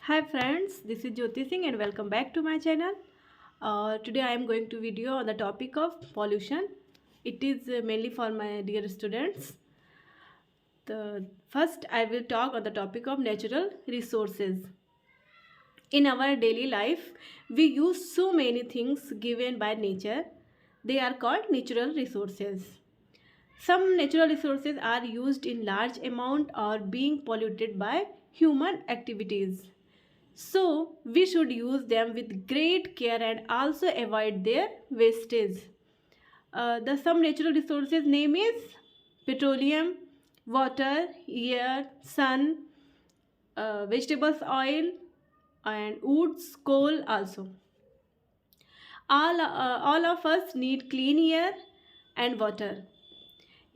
Hi friends, this is Jyoti Singh and welcome back to my channel. Today I am going to video on the topic of pollution. It is mainly for my dear students. First I will talk on the topic of natural resources. In our daily life, we use so many things given by nature. They are called natural resources. Some natural resources are used in large amount or being polluted by human activities. So, we should use them with great care and also avoid their wastage. The some natural resources name is petroleum, water, air, sun, vegetables oil, and woods, coal also. All of us need clean air and water.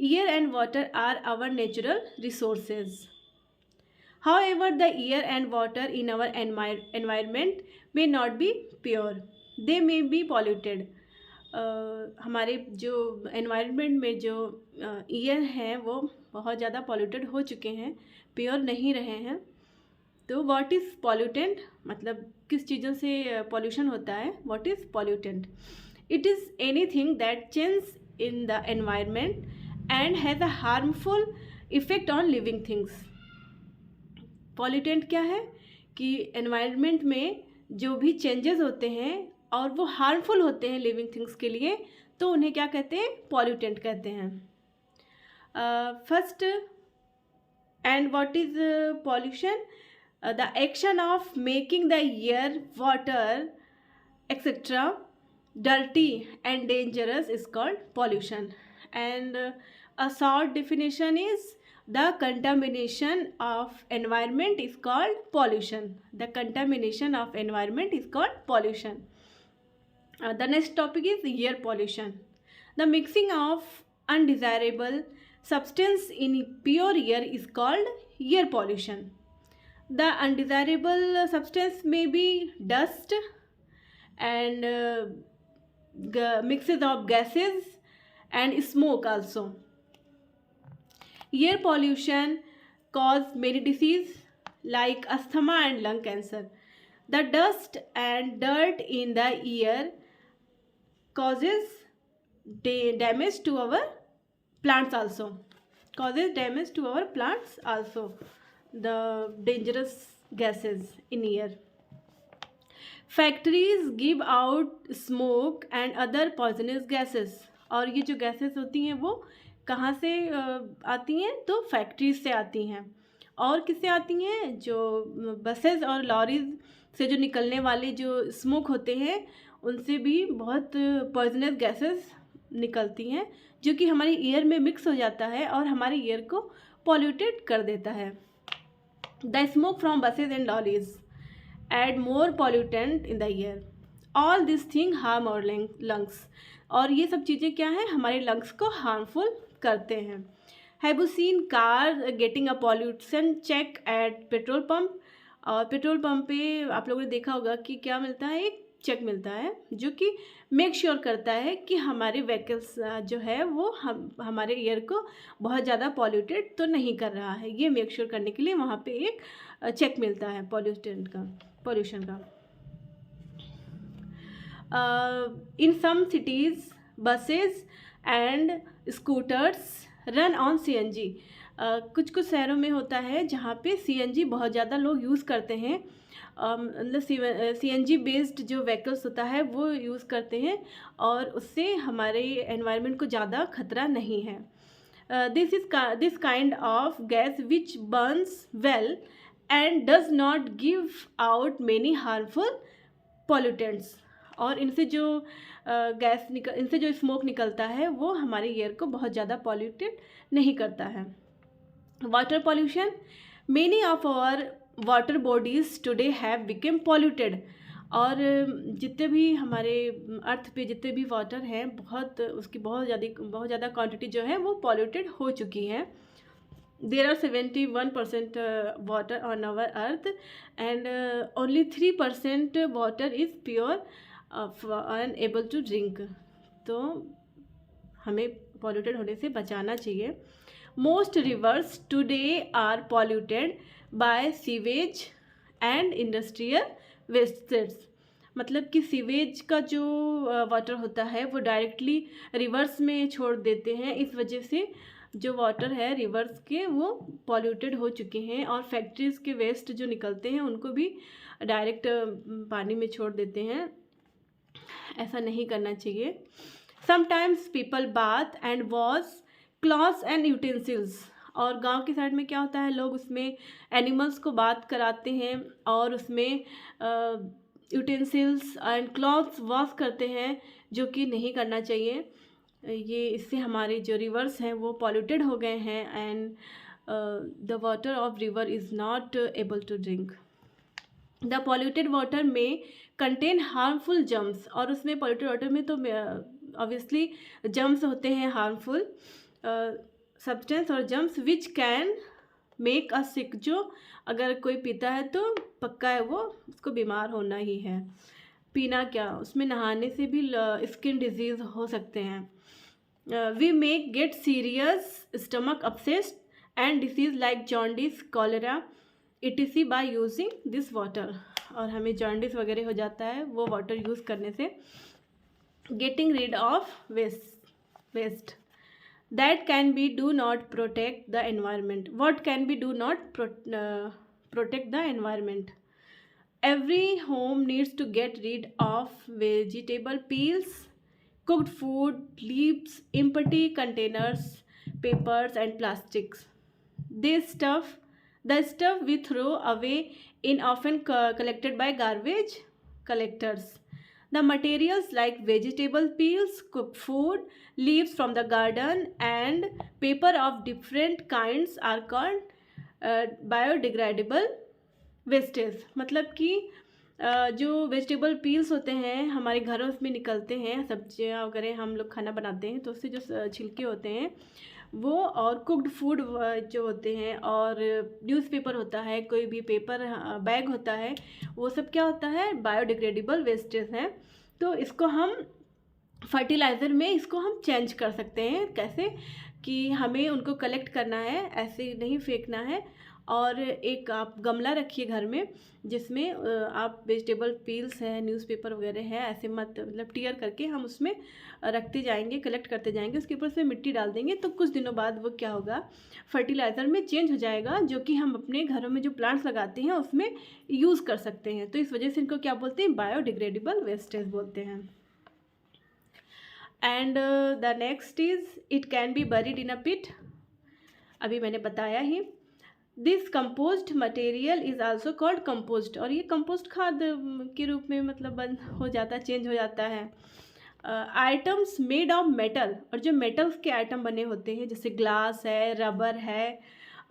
Air and water are our natural resources. However, the air and water in our environment may not be pure. They may be polluted. हमारे जो environment में जो air हैं वो बहुत ज़्यादा polluted हो चुके हैं, प्योर नहीं रहे हैं. तो व्हाट इज़ पॉल्यूटेंट, मतलब किस चीज़ों से पॉल्यूशन होता है. What is pollutant? It is anything that change in the environment and has a harmful effect on living things. Pollutant क्या है कि एनवायरनमेंट में जो भी चेंजेस होते हैं और वो हार्मफुल होते हैं लिविंग थिंग्स के लिए, तो उन्हें क्या कहते हैं? पॉल्यूटेंट कहते हैं. First, and what is pollution? The action of making the air, water etcetera dirty and dangerous is called pollution. And a short definition is the contamination of environment is called pollution. The contamination of environment is called pollution. The next topic is air pollution. The mixing of undesirable substance in pure air is called air pollution. The undesirable substance may be dust and mixes of gases and smoke also. Air pollution cause many diseases like asthma and lung cancer. The dust and dirt in the air causes damage to our plants also. Causes damage to our plants also. The dangerous gases in air. Factories give out smoke and other poisonous gases. और ये जो gases होती हैं वो कहाँ से आती हैं? तो फैक्ट्रीज से आती हैं. और किससे आती हैं? जो बसेस और लॉरीज से जो निकलने वाले जो स्मोक होते हैं उनसे भी बहुत पॉइजनस गैसेस निकलती हैं, जो कि हमारी एयर में मिक्स हो जाता है और हमारी एयर को पॉल्यूटेड कर देता है. The smoke from buses and lorries add more pollutant in the air. All these things harm our lungs. और ये सब चीज़ें क्या हैं? हमारे लंग्स को हार्मफुल करते हैं. Have you seen car getting a pollution check at petrol pump? और पेट्रोल पम्प पे आप लोगों ने देखा होगा कि क्या मिलता है? एक चेक मिलता है जो कि मेक श्योर करता है कि हमारे व्हीकल्स जो है वो हमारे एयर को बहुत ज़्यादा पॉल्यूटेड तो नहीं कर रहा है. ये मेक श्योर करने के लिए वहाँ पे एक चेक मिलता है pollution का. In some cities, buses and scooters run on CNG. कुछ कुछ शहरों में होता है जहाँ पे CNG बहुत ज़्यादा लोग यूज़ करते हैं. मतलब CNG बेस्ड जो व्हीकल्स होता है वो यूज़ करते हैं और उससे हमारे एनवायरनमेंट को ज़्यादा खतरा नहीं है. This kind of gas which burns well and does not give out many harmful pollutants. और इनसे जो इनसे जो स्मोक निकलता है वो हमारे एयर को बहुत ज़्यादा पॉल्यूटेड नहीं करता है. Water pollution. Many of our water bodies today have become polluted. और जितने भी हमारे अर्थ पे जितने भी वाटर हैं उसकी बहुत ज़्यादा क्वांटिटी जो है वो पॉल्यूटेड हो चुकी है. There are 71% water on our earth and only 3% water is pure and able to drink. तो हमें polluted होने से बचाना चाहिए. Most rivers today are polluted by sewage and industrial wastage. मतलब कि सीवेज का जो वाटर होता है वो डायरेक्टली रिवर्स में छोड़ देते हैं, इस वजह से जो वाटर है रिवर्स के वो पॉल्यूटेड हो चुके हैं, और फैक्ट्रीज़ के वेस्ट जो निकलते हैं उनको भी डायरेक्ट पानी में छोड़ देते हैं। ऐसा नहीं करना चाहिए। Sometimes people bath and wash clothes and utensils. और गांव के साइड में क्या होता है, लोग उसमें एनिमल्स को बाथ कराते हैं और उसमें यूटेंसिल्स एंड क्लॉथ्स वॉश करते हैं, जो कि नहीं करना चाहिए। ये इससे हमारे जो रिवर्स हैं वो पॉल्यूटेड हो गए हैं, and the water of river is not able to drink. The polluted water में कंटेन हार्मफुल जर्म्स। और उसमें पॉल्यूटेड वाटर में तो ऑब्वियसली जर्म्स होते हैं, हार्मफुल सब्सटेंस और germs which can make a sick. जो अगर कोई पीता है तो पक्का है वो उसको बीमार होना ही है। पीना क्या, उसमें नहाने से भी स्किन डिजीज़ हो सकते हैं। We make get serious stomach upset and disease like jaundice, cholera etc by using this water. और हमें जॉन्डिस वगैरह हो जाता है वो वाटर यूज़ करने से। Getting rid of waste that can be do not protect the environment. What can be do not protect the environment? Every home needs to get rid of vegetable peels, cooked food, leaves, empty containers, papers and plastics. The stuff we throw away in often collected by garbage collectors. The materials like vegetable peels, cooked food, leaves from the garden and paper of different kinds are called biodegradable wastage। मतलब कि जो vegetable peels होते हैं हमारे घरों में निकलते हैं, सब्जियां वगैरह हम लोग खाना बनाते हैं तो उससे जो छिलके होते हैं वो, और कुक्ड फूड जो होते हैं, और न्यूज़पेपर होता है, कोई भी पेपर बैग होता है, वो सब क्या होता है, बायोडिग्रेडेबल वेस्टेज हैं। तो इसको हम फर्टिलाइज़र में इसको हम चेंज कर सकते हैं। कैसे कि हमें उनको कलेक्ट करना है, ऐसे नहीं फेंकना है। और एक आप गमला रखिए घर में जिसमें आप वेजिटेबल पील्स है, न्यूज़पेपर वगैरह है, ऐसे मत मतलब टीयर करके हम उसमें रखते जाएंगे, कलेक्ट करते जाएंगे, उसके ऊपर से मिट्टी डाल देंगे तो कुछ दिनों बाद वो क्या होगा, फर्टिलाइज़र में चेंज हो जाएगा, जो कि हम अपने घरों में जो प्लांट्स लगाते हैं उसमें यूज़ कर सकते हैं। तो इस वजह से इनको क्या बोलते हैं, बायोडिग्रेडेबल वेस्टेज बोलते हैं। And the next is it can be buried in a pit. अभी मैंने बताया ही। This compost material is also called compost. और ये कंपोस्ट खाद के रूप में मतलब बंद हो जाता है, चेंज हो जाता है। Items made of metal. और जो मेटल्स के आइटम बने होते हैं जैसे ग्लास है, रबर है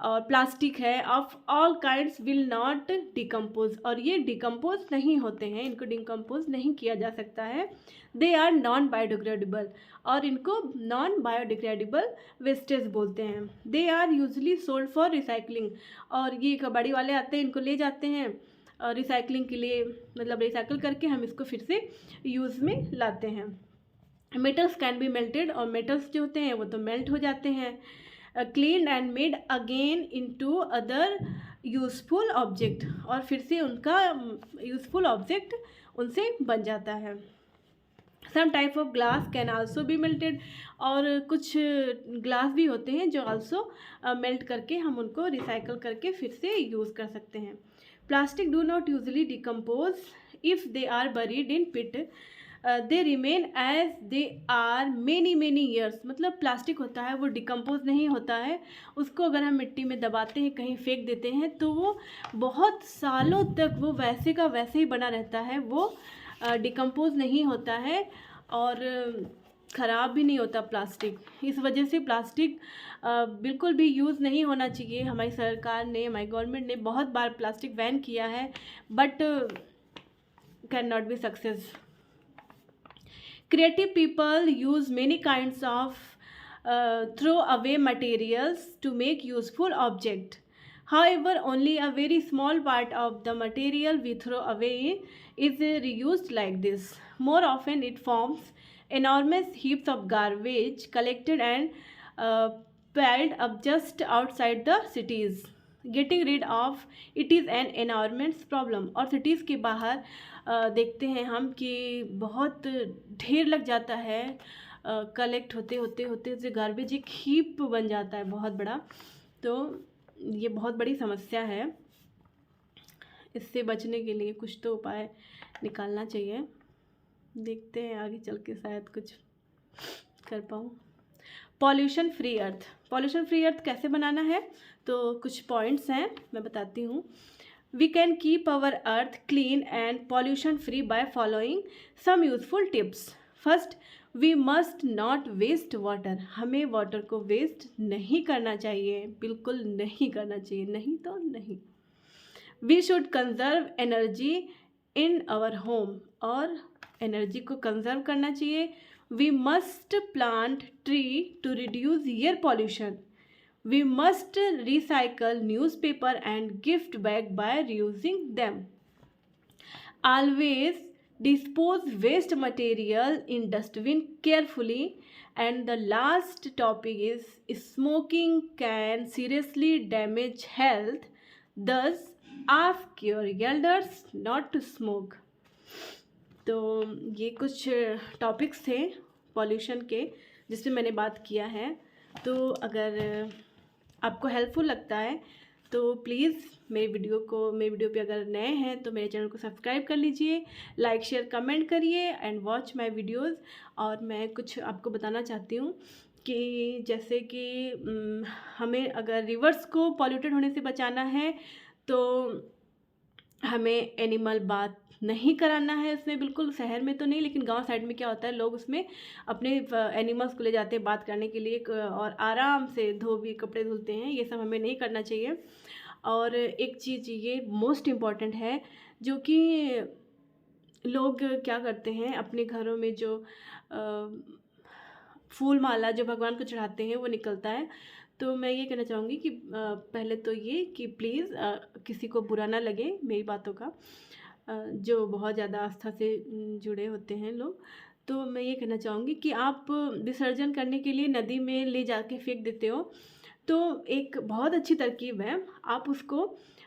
और प्लास्टिक है, of all kinds will not decompose. और ये डिकम्पोज नहीं होते हैं, इनको डिकम्पोज नहीं किया जा सकता है। They are non biodegradable. और इनको नॉन बायोडिग्रेडेबल वेस्टेज बोलते हैं। They are usually sold for recycling. और ये कबाड़ी वाले आते हैं, इनको ले जाते हैं रिसाइकलिंग के लिए, मतलब रिसाइकल करके हम इसको फिर से यूज़ में लाते हैं। Metals can be melted. और मेटल्स जो होते हैं वो तो मेल्ट हो जाते हैं। Clean and made again into other useful object. और फिर से उनका यूज़फुल ऑब्जेक्ट उनसे बन जाता है। Some type of glass can also be melted. और कुछ ग्लास भी होते हैं जो आल्सो मेल्ट करके हम उनको रिसाइकल करके फिर से यूज़ कर सकते हैं। Plastic do not usually decompose if they are buried in pit. They remain as they are many years. मतलब प्लास्टिक होता है वो डिकम्पोज नहीं होता है, उसको अगर हम मिट्टी में दबाते हैं, कहीं फेंक देते हैं तो वो बहुत सालों तक वो वैसे का वैसे ही बना रहता है, वो डिकम्पोज नहीं होता है और ख़राब भी नहीं होता प्लास्टिक। इस वजह से प्लास्टिक बिल्कुल भी यूज़ नहीं होना चाहिए। हमारी सरकार ने, हमारी गवर्नमेंट ने बहुत बार प्लास्टिक बैन किया है, but can not be success. Creative people use many kinds of throw away materials to make useful object. However, only a very small part of the material we throw away is reused like this. More often, it forms enormous heaps of garbage collected and piled up just outside the cities. Getting rid of it is an environments problem. और cities के बाहर देखते हैं हम कि बहुत ढेर लग जाता है, कलेक्ट होते होते होते होते गार्बेज एक हीप बन जाता है बहुत बड़ा। तो ये बहुत बड़ी समस्या है, इससे बचने के लिए कुछ तो उपाय निकालना चाहिए। देखते हैं आगे चल के शायद कुछ कर पाऊँ। पॉल्यूशन फ्री अर्थ, पॉल्यूशन फ्री अर्थ कैसे बनाना है, तो कुछ पॉइंट्स हैं मैं बताती हूँ। We can keep our earth clean and pollution free by following some useful tips. First, we must not waste water, हमें वाटर को वेस्ट नहीं करना चाहिए, बिल्कुल नहीं करना चाहिए, नहीं तो नहीं। We should conserve energy in our home, और एनर्जी को कंजर्व करना चाहिए। We must plant tree to reduce air pollution. We must recycle newspaper and gift bag by reusing them. Always dispose waste material in dustbin carefully. And the last topic is smoking can seriously damage health. Thus, ask your elders not to smoke. तो ये कुछ topics थे pollution के जिसमें मैंने बात किया है। तो अगर आपको हेल्पफुल लगता है तो प्लीज़ मेरी वीडियो पे अगर नए हैं तो मेरे चैनल को सब्सक्राइब कर लीजिए, लाइक शेयर कमेंट करिए एंड वॉच माय वीडियोस। और मैं कुछ आपको बताना चाहती हूँ कि जैसे कि हमें अगर रिवर्स को पॉल्यूटेड होने से बचाना है तो हमें एनिमल बाथ नहीं कराना है उसमें, बिल्कुल शहर में तो नहीं, लेकिन गांव साइड में क्या होता है, लोग उसमें अपने एनिमल्स को ले जाते हैं बात करने के लिए और आराम से धोबी कपड़े धुलते हैं। ये सब हमें नहीं करना चाहिए। और एक चीज़ ये मोस्ट इम्पॉर्टेंट है जो कि लोग क्या करते हैं अपने घरों में जो फूल माला जो भगवान को चढ़ाते हैं वो निकलता है। तो मैं ये कहना चाहूँगी कि पहले तो ये कि प्लीज़ किसी को बुरा ना लगे मेरी बातों का, जो बहुत ज़्यादा आस्था से जुड़े होते हैं लोग। तो मैं ये कहना चाहूँगी कि आप विसर्जन करने के लिए नदी में ले जाके फेंक देते हो तो एक बहुत अच्छी तरकीब है, आप उसको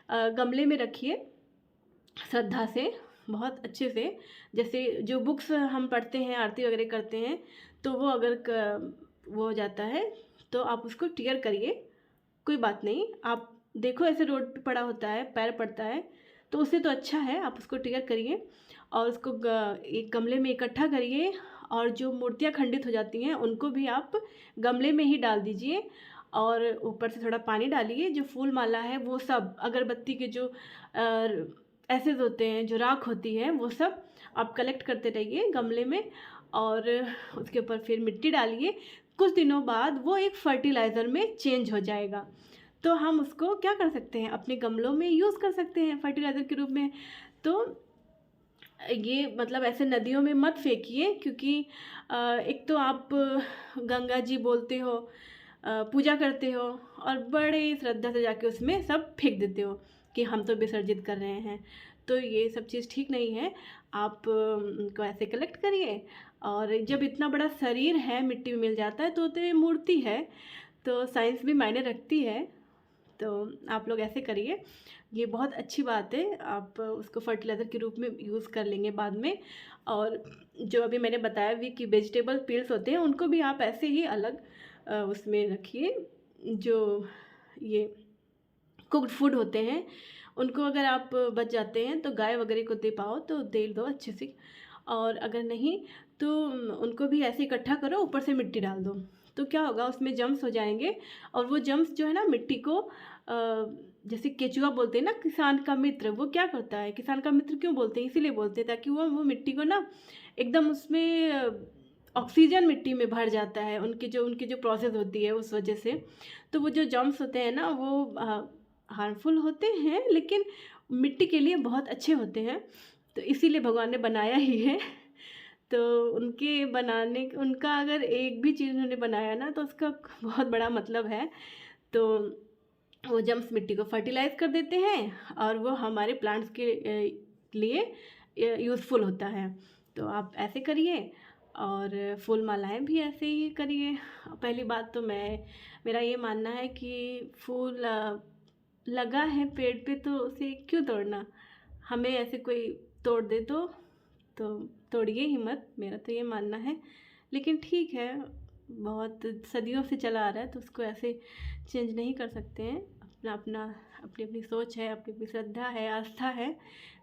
गमले में रखिए श्रद्धा से, बहुत अच्छे से। जैसे जो बुक्स हम पढ़ते हैं आरती वगैरह करते हैं तो वो अगर वो हो जाता है तो आप उसको टीयर करिए, कोई बात नहीं। आप देखो ऐसे रोड पे पड़ा होता है, पैर पड़ता है तो उससे तो अच्छा है आप उसको टीयर करिए और उसको एक गमले में इकट्ठा करिए। और जो मूर्तियाँ खंडित हो जाती हैं उनको भी आप गमले में ही डाल दीजिए और ऊपर से थोड़ा पानी डालिए। जो फूल माला है वो सब, अगरबत्ती के जो एसेज होते हैं, जो राख होती है, वो सब आप कलेक्ट करते रहिए गमले में और उसके ऊपर फिर मिट्टी डालिए। कुछ दिनों बाद वो एक फर्टिलाइज़र में चेंज हो जाएगा तो हम उसको क्या कर सकते हैं, अपने गमलों में यूज़ कर सकते हैं फर्टिलाइज़र के रूप में। तो ये मतलब ऐसे नदियों में मत फेंकिए क्योंकि एक तो आप गंगा जी बोलते हो, पूजा करते हो और बड़े श्रद्धा से जाके उसमें सब फेंक देते हो कि हम तो विसर्जित कर रहे हैं। तो ये सब चीज़ ठीक नहीं है। आप उनको ऐसे कलेक्ट करिए और जब इतना बड़ा शरीर है मिट्टी में मिल जाता है तो ये मूर्ति है, तो साइंस भी मायने रखती है। तो आप लोग ऐसे करिए, ये बहुत अच्छी बात है। आप उसको फर्टिलाइज़र के रूप में यूज़ कर लेंगे बाद में। और जो अभी मैंने बताया भी कि वेजिटेबल पील्स होते हैं उनको भी आप ऐसे ही अलग उसमें रखिए। जो ये कुक्ड फूड होते हैं उनको अगर आप बच जाते हैं तो गाय वगैरह को दे पाओ तो दे दो अच्छे से, और अगर नहीं तो उनको भी ऐसे इकट्ठा करो, ऊपर से मिट्टी डाल दो। तो क्या होगा, उसमें जम्स हो जाएंगे और वो जम्स जो है ना मिट्टी को जैसे केचुआ बोलते हैं ना किसान का मित्र, वो क्या करता है, किसान का मित्र क्यों बोलते हैं, इसीलिए बोलते हैं ताकि वो मिट्टी को ना एकदम उसमें ऑक्सीजन मिट्टी में भर जाता है, उनकी जो प्रोसेस होती है उस वजह से। तो वो जो जम्स होते हैं ना वो हार्मफुल होते हैं लेकिन मिट्टी के लिए बहुत अच्छे होते हैं, तो इसीलिए भगवान ने बनाया ही है। तो उनका अगर एक भी चीज़ उन्होंने बनाया ना तो उसका बहुत बड़ा मतलब है। तो वो जम्स मिट्टी को फर्टिलाइज़ कर देते हैं और वो हमारे प्लांट्स के लिए यूज़फुल होता है। तो आप ऐसे करिए और फूल मालाएँ भी ऐसे ही करिए। पहली बात तो मेरा ये मानना है कि फूल लगा है पेड़ पे तो उसे क्यों तोड़ना। हमें ऐसे कोई तोड़ दे तो तोड़िए ही मत, मेरा तो ये मानना है। लेकिन ठीक है, बहुत सदियों से चला आ रहा है तो उसको ऐसे चेंज नहीं कर सकते हैं। अपना अपना अपनी अपनी सोच है, अपनी अपनी श्रद्धा है, आस्था है।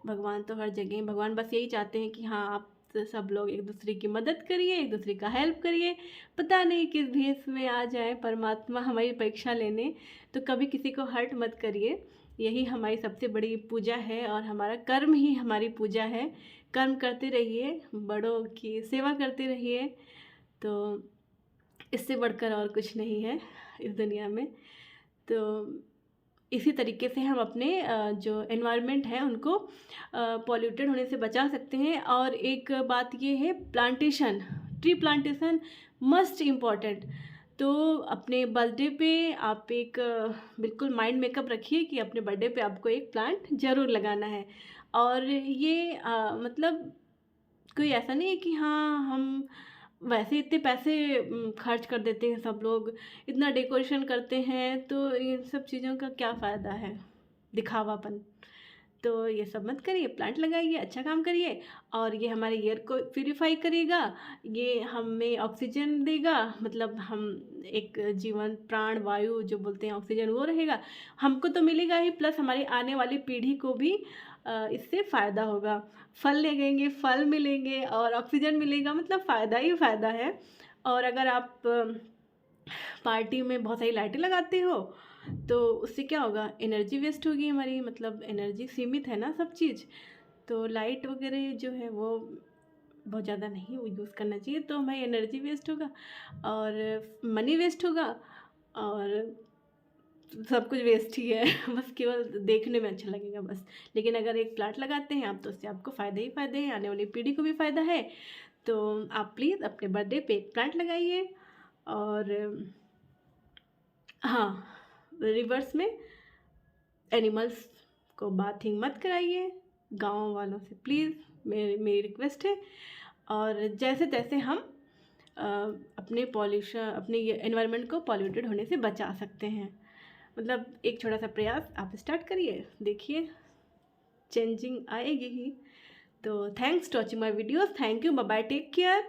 भगवान तो हर जगह हैं। भगवान बस यही चाहते हैं कि हाँ, आप सब लोग एक दूसरे की मदद करिए, एक दूसरे का हेल्प करिए। पता नहीं किस भेष में आ जाए परमात्मा हमारी परीक्षा लेने, तो कभी किसी को हर्ट मत करिए। यही हमारी सबसे बड़ी पूजा है और हमारा कर्म ही हमारी पूजा है। कर्म करते रहिए, बड़ों की सेवा करते रहिए, तो इससे बढ़कर और कुछ नहीं है इस दुनिया में। तो इसी तरीके से हम अपने जो एनवायरनमेंट है उनको पॉल्यूटेड होने से बचा सकते हैं। और एक बात ये है, plantation, tree plantation must important. तो अपने बर्थडे पे आप एक बिल्कुल माइंड मेकअप रखिए कि अपने बर्थडे पे आपको एक प्लांट ज़रूर लगाना है। और ये मतलब कोई ऐसा नहीं है कि हाँ, हम वैसे इतने पैसे खर्च कर देते हैं सब लोग, इतना डेकोरेशन करते हैं, तो इन सब चीज़ों का क्या फ़ायदा है, दिखावापन। तो ये सब मत करिए, प्लांट लगाइए, अच्छा काम करिए। और ये हमारे एयर को प्यूरीफाई करेगा, ये हमें ऑक्सीजन देगा, मतलब हम एक जीवन प्राण वायु जो बोलते हैं ऑक्सीजन, वो रहेगा, हमको तो मिलेगा ही, प्लस हमारी आने वाली पीढ़ी को भी इससे फ़ायदा होगा। फल लगेंगे, फल मिलेंगे और ऑक्सीजन मिलेगा, मतलब फ़ायदा ही फ़ायदा है। और अगर आप पार्टी में बहुत सारी लाइटें लगाते हो तो उससे क्या होगा, एनर्जी वेस्ट होगी हमारी, मतलब एनर्जी सीमित है ना सब चीज़। तो लाइट वगैरह जो है वो बहुत ज़्यादा नहीं यूज़ करना चाहिए, तो हमारी एनर्जी वेस्ट होगा और मनी वेस्ट होगा और सब कुछ वेस्ट ही है बस केवल देखने में अच्छा लगेगा बस। लेकिन अगर एक प्लांट लगाते हैं आप तो उससे आपको फ़ायदे ही फ़ायदे हैं, आने वाली पीढ़ी को भी फ़ायदा है। तो आप प्लीज़ अपने बर्थडे पे एक प्लांट लगाइए। और हाँ, रिवर्स में एनिमल्स को बाथिंग मत कराइए, गाँव वालों से प्लीज़ मेरी रिक्वेस्ट है। और जैसे तैसे हम अपने एनवायरनमेंट को पॉल्यूटेड होने से बचा सकते हैं। मतलब एक छोटा सा प्रयास आप स्टार्ट करिए, देखिए चेंजिंग आएगी ही। तो thanks to watching my videos, thank you, bye bye, take care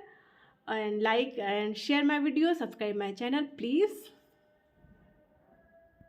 and like and share my video, subscribe my channel please.